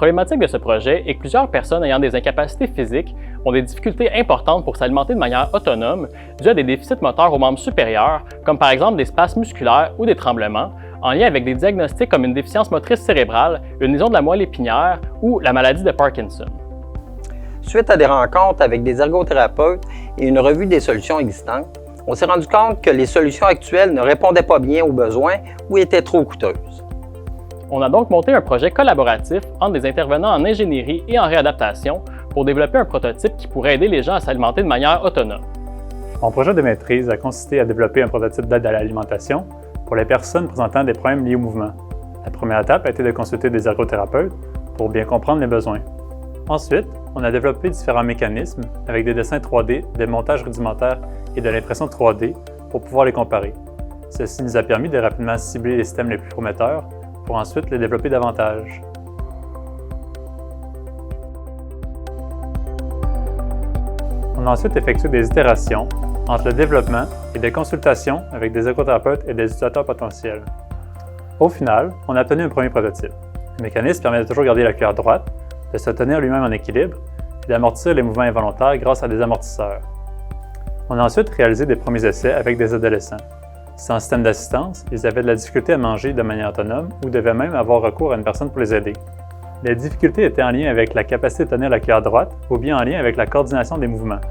problématique de ce projet est que plusieurs personnes ayant des incapacités physiques ont des difficultés importantes pour s'alimenter de manière autonome dû à des déficits moteurs aux membres supérieurs, comme par exemple des spasmes musculaires ou des tremblements, en lien avec des diagnostics comme une déficience motrice cérébrale, une lésion de la moelle épinière ou la maladie de Parkinson. Suite à des rencontres avec des ergothérapeutes et une revue des solutions existantes, on s'est rendu compte que les solutions actuelles ne répondaient pas bien aux besoins ou étaient trop coûteuses. On a donc monté un projet collaboratif entre des intervenants en ingénierie et en réadaptation pour développer un prototype qui pourrait aider les gens à s'alimenter de manière autonome. Mon projet de maîtrise a consisté à développer un prototype d'aide à l'alimentation pour les personnes présentant des problèmes liés au mouvement. La première étape a été de consulter des ergothérapeutes pour bien comprendre les besoins. Ensuite, on a développé différents mécanismes avec des dessins 3D, des montages rudimentaires et de l'impression 3D pour pouvoir les comparer. Ceci nous a permis de rapidement cibler les systèmes les plus prometteurs pour ensuite les développer davantage. On a ensuite effectué des itérations entre le développement et des consultations avec des ergothérapeutes et des utilisateurs potentiels. Au final, on a obtenu un premier prototype. Le mécanisme permet de toujours garder la cuillère droite, de se tenir lui-même en équilibre et d'amortir les mouvements involontaires grâce à des amortisseurs. On a ensuite réalisé des premiers essais avec des adolescents. Sans système d'assistance, ils avaient de la difficulté à manger de manière autonome ou devaient même avoir recours à une personne pour les aider. Les difficultés étaient en lien avec la capacité de tenir la cuillère droite ou bien en lien avec la coordination des mouvements.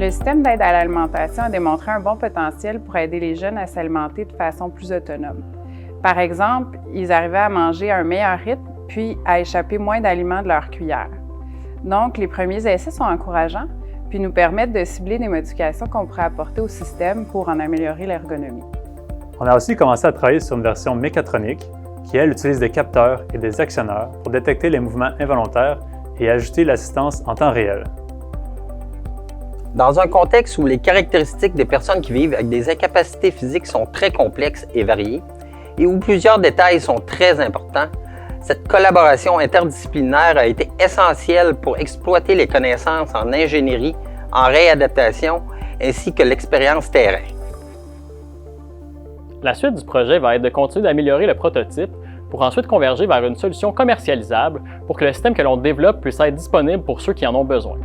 Le système d'aide à l'alimentation a démontré un bon potentiel pour aider les jeunes à s'alimenter de façon plus autonome. Par exemple, ils arrivaient à manger à un meilleur rythme, puis à échapper moins d'aliments de leur cuillère. Donc, les premiers essais sont encourageants, puis nous permettent de cibler des modifications qu'on pourrait apporter au système pour en améliorer l'ergonomie. On a aussi commencé à travailler sur une version mécatronique qui, elle, utilise des capteurs et des actionneurs pour détecter les mouvements involontaires et ajuster l'assistance en temps réel. Dans un contexte où les caractéristiques des personnes qui vivent avec des incapacités physiques sont très complexes et variées, et où plusieurs détails sont très importants, cette collaboration interdisciplinaire a été essentielle pour exploiter les connaissances en ingénierie, en réadaptation, ainsi que l'expérience terrain. La suite du projet va être de continuer d'améliorer le prototype pour ensuite converger vers une solution commercialisable pour que le système que l'on développe puisse être disponible pour ceux qui en ont besoin.